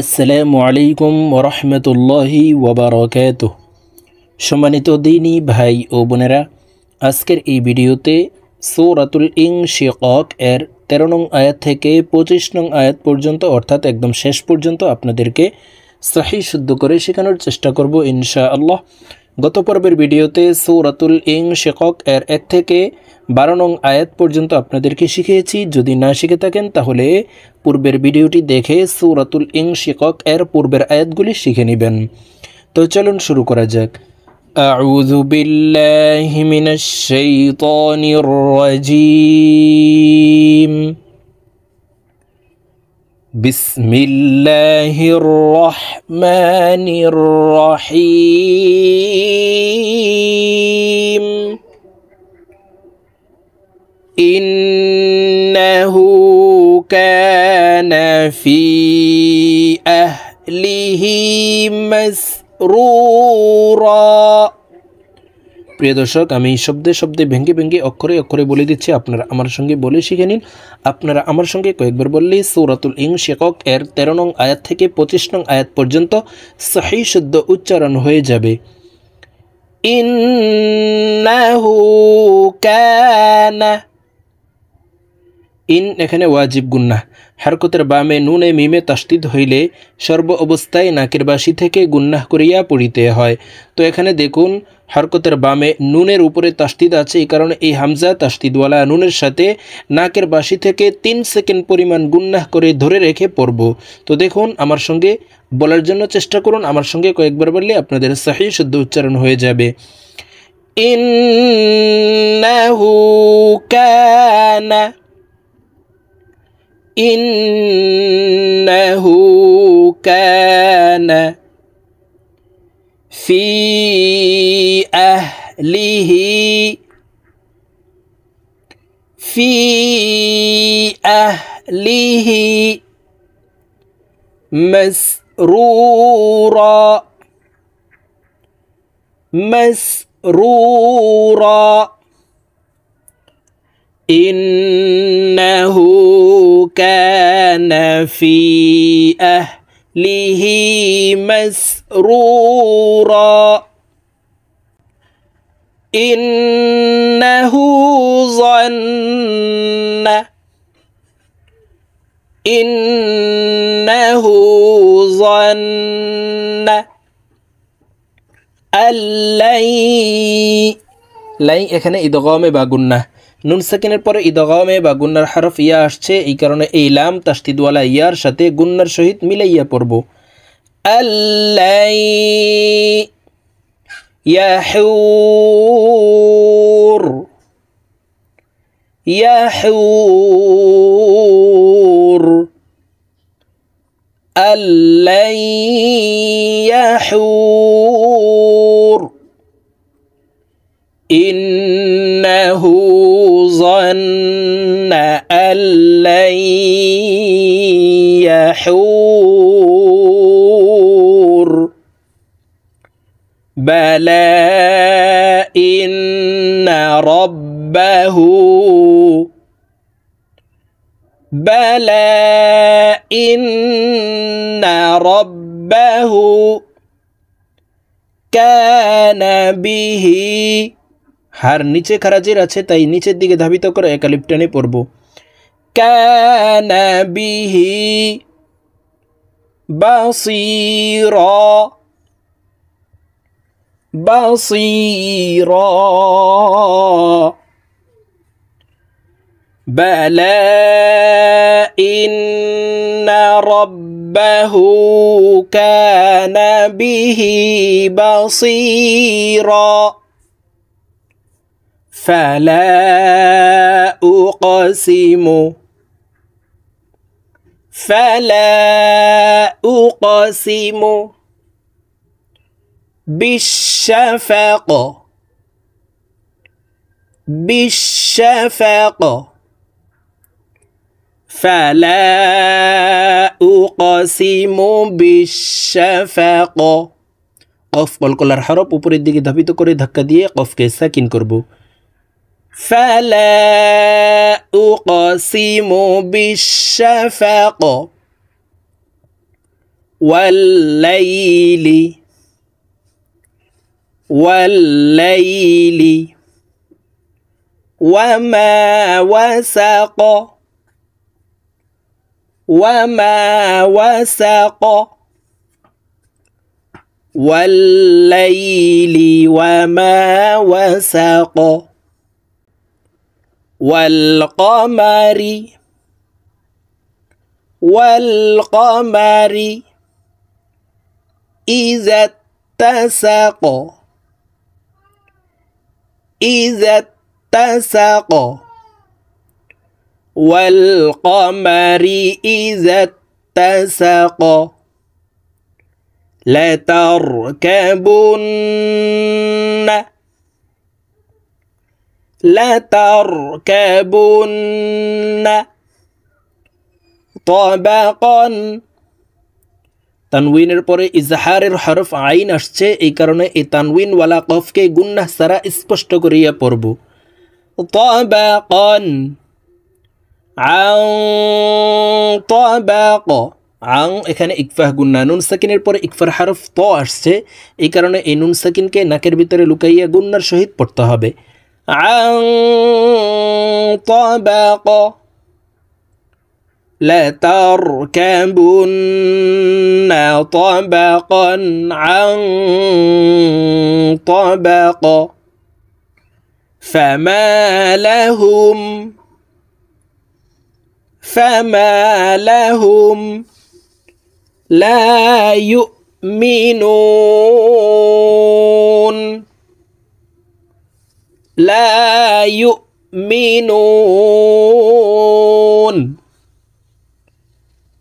আসসালামু আলাইকুম ওরহমতুল্লাহি ওয়াবারাকাতুহ। সম্মানিত দ্বীনী ভাই ও বোনেরা, আজকের এই ভিডিওতে সূরাতুল ইনশিকাক এর 13 নং আয়াত থেকে 25 নং আয়াত পর্যন্ত অর্থাৎ একদম শেষ পর্যন্ত আপনাদেরকে সহিহ শুদ্ধ করে শেখানোর চেষ্টা করব ইনশাআল্লাহ। গত পর্বের ভিডিওতে সূরাতুল ইনশিকাক এর 1 থেকে 12 নং আয়াত পর্যন্ত আপনাদেরকে শিখিয়েছি। যদি না শিখে থাকেন তাহলে পূর্বের ভিডিওটি দেখে সূরাতুল ইনশিকাক এর পূর্বের আয়াতগুলি শিখে নেবেন। তো চলুন শুরু করা যাক। আউযু বিল্লাহি মিনাশ শাইতানির রাজীম। বিসমিল্লাহির রহমানির রহিম। ইন্নাহু কানা ফি আহলিহি মাসরুরা। প্রিয় দর্শক, আমি শব্দে শব্দে ভেঙে ভেঙে অক্ষরে অক্ষরে বলে দিচ্ছি, আপনারা আমার সঙ্গে বলে শিখে নিন। আপনারা আমার সঙ্গে কয়েকবার বললেই সূরাতুল ইনশিকাক এর 13 নং আয়াত থেকে 25 নং আয়াত পর্যন্ত সহিহ শুদ্ধ উচ্চারণ হয়ে যাবে। ইন্নাহু কানা, ইন এখানে ওয়াজিব গুন্নাহ। হারকতের বামে নুনে মিমে তাসদিদ হইলে সর্ব অবস্থায় নাকের বাসি থেকে গুন্নাহ করিয়া পড়িতে হয়। তো এখানে দেখুন, হারকতের বামে নুনের উপরে তাসদিদ আছে, এই কারণে এই হামজা তাসদিদওয়ালা নুনের সাথে নাকের বাসি থেকে 3 সেকেন্ড পরিমাণ গুন্নাহ করে ধরে রেখে পড়ব। তো দেখুন, আমার সঙ্গে বলার জন্য চেষ্টা করুন, আমার সঙ্গে কয়েকবার বললে আপনাদের সহিহ শুদ্ধ উচ্চারণ হয়ে যাবে। ইন্নাহু কানা, ইন্নাহু কানা ফি আহলিহি, ফি আহলিহি মাসরুরা, মাসরুরা। ইন্নাহু কানা ফি আহলিহি মাসরুরা। ইন্নাহু যান্না, ইন্নাহু যান্না আল্লাই, লাই এখানে ইদগামে বা গুন্নাহ। নুন সাকিনের পরে ইদগামে বা গুন্নার হরফ ইয়া আসছে, এই কারণে এই লাম তাসদিদওয়ালা ইয়ার সাথে গুন্নার সহিত মিলাইয়া পড়ব। আল্লাই ইয়াহুর, ইয়াহুর, আল্লাই ইয়াহুর। ইন্নাহু যান্না আল্লাই ইয়াহুর বালা ইন্না রাব্বাহু, বালা ইন্না রাব্বাহু কানা বিহি। হার নিচে খারাজের আছে, তাই নিচের দিকে ধাবিত করে একালিপ টেনে পড়ব। কানা বিহি বাসীরা, বাসীরা। বালা ইন্না রাব্বাহু কানা বিহি বাসীরা। ফালা উকসিমু, ফালা উকসিমু বিশ-শাফাক, বিশ-শাফাক। ফালা উকসিমু বিশ-শাফাক। কফ কলকলার হরফ উপরের দিকে ধাবিত করে ধাক্কা দিয়ে কফকে সাকিন করব। ফালা উকসিমু বিশ-শাফাক। والليل والليل وما وسق وما وسق والليل وما وسق والقمر والقمر إذا اتسق إذا اتسق والقمر إذا اتسق لتركبن طبقا তানউইনের পরে ইজহারের হরফ আইন আসছে, এই কারণে এই তানউইন ওয়ালা কফকে গুন্নাহ সারা স্পষ্ট করিয়া পড়ব। তাবাকান আন তাবাক আং, এখানে ইকফাহ গুন্না, নুন সাকিনের পরে ইকফার হরফ ত আসছে, এই কারণে এই নুন সাকিনকে নাকের ভিতরে লুকাইয়া গুন্নার সহিত পড়তে হবে। আন তাবাক لتركبن طبقا عن طبق فما لهم لا يؤمنون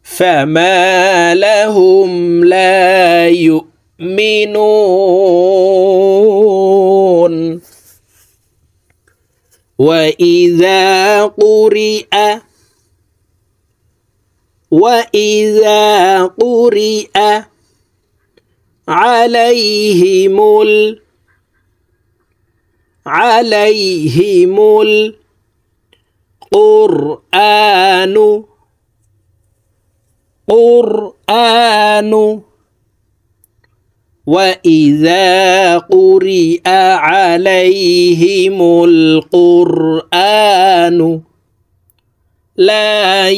فما لهم لا يؤمنون وإذا قرئ عليهم القرآن وإذا قرئ عليهم القرآن لا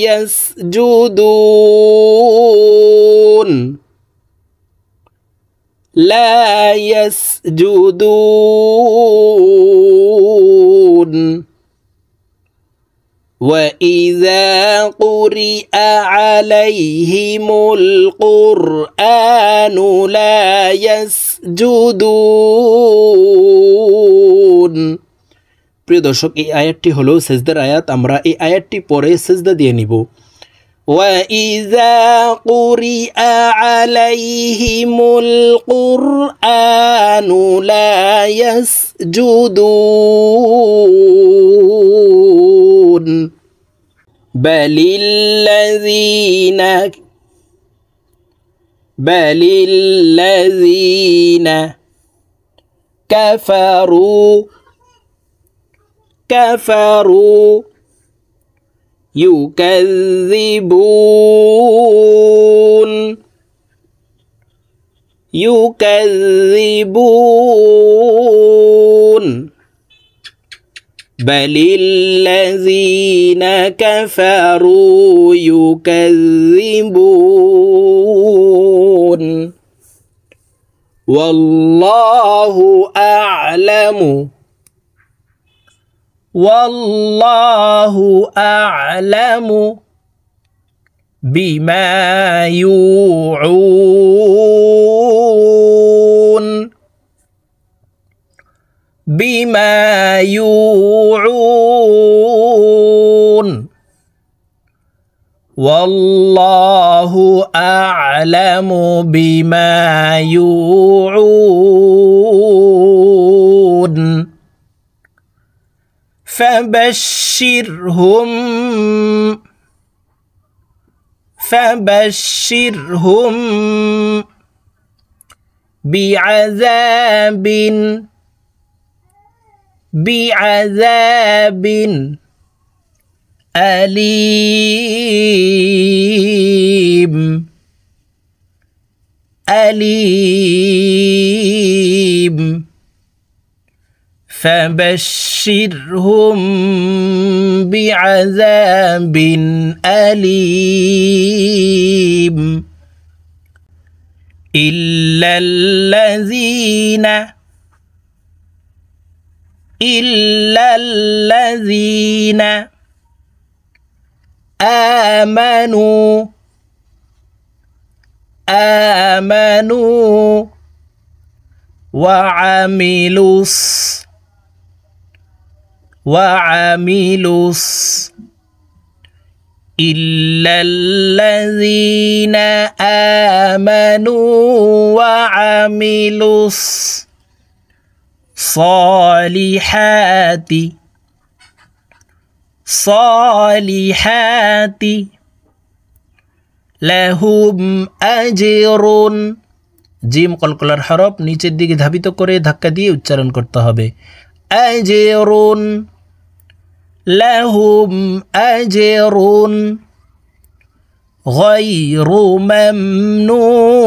يسجدون وإذا قرئ عليهم القرآن لا يسجدون। প্রিয় দর্শক, এই আয়াতটি হলো সিজদার আয়াত, আমরা এই আয়াতটি পরে সিজদা দিয়ে নিব। وإذا قرئ عليهم القرآن لا يسجدون بل الذين كفروا يكذبون بل الذين كفروا يكذبون والله أعلم بما يوعون والله أعلم بما يوعون فبشرهم بعذاب أليم أليم فبشرهم بعذاب أليم إلا الذين آمنوا وعملوا إلا الذين آمنوا وعملوا الصالحات لهم أجر জিম কলকলার হরফ নিচের দিকে ধাবিত করে ধাক্কা দিয়ে উচ্চারণ করতে হবে আজরুন লাহুম আজরুন গায়রু মামনুন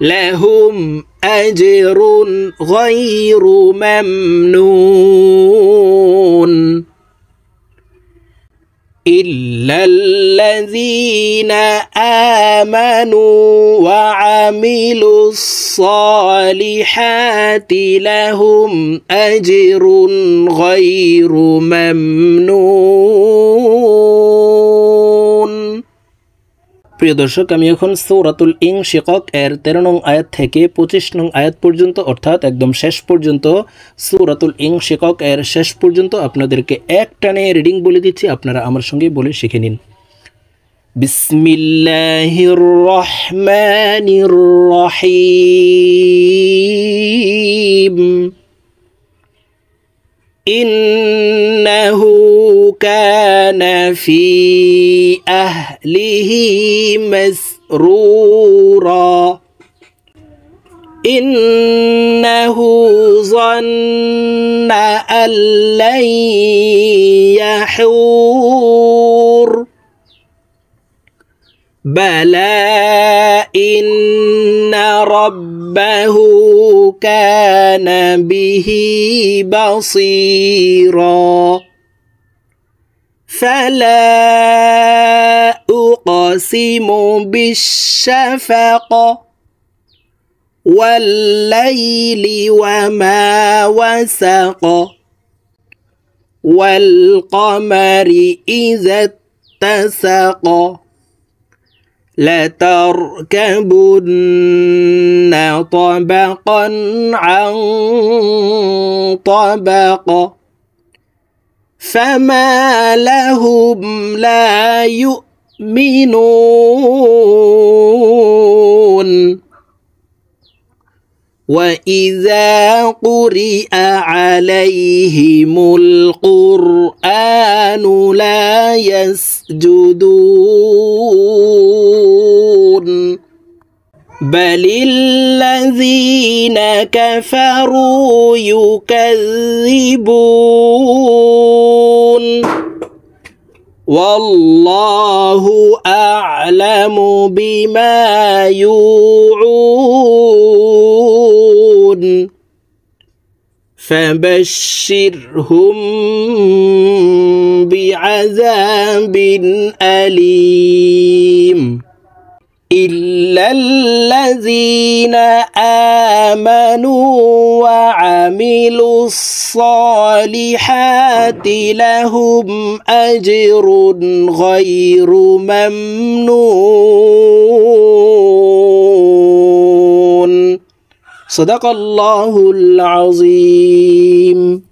لهم أجر غير ممنون إلا الذين آمنوا وعملوا الصالحات لهم أجر غير ممنون প্রিয় দর্শক আমি এখন সূরাতুল ইনশিকাক এর 13 নং আয়াত থেকে 25 নং আয়াত পর্যন্ত অর্থাৎ একদম শেষ পর্যন্ত সূরাতুল ইনশিকাক এর শেষ পর্যন্ত আপনাদেরকে এক টানে রিডিং বলে দিচ্ছি আপনারা আমার সঙ্গে বলে শিখে নিন বিসমিল্লাহির রহমানির রহিম إنه كان في أهله مسرورا إنه ظن أن لن يحور بلى إن ربه كان به بصيرا فلا أقسم بالشفق والليل وما وسق والقمر إذا اتسق لتركبن طبقا عن طبق فما لهم لا يؤمنون وإذا قرئ عليهم القرآن لا يسجدون بل الذين كفروا يكذبون والله أعلم بما يوعون فبشرهم بعذاب أليم إلا الذين آمنوا وعملوا الصالحات لهم أجر غير ممنون صدق الله العظيم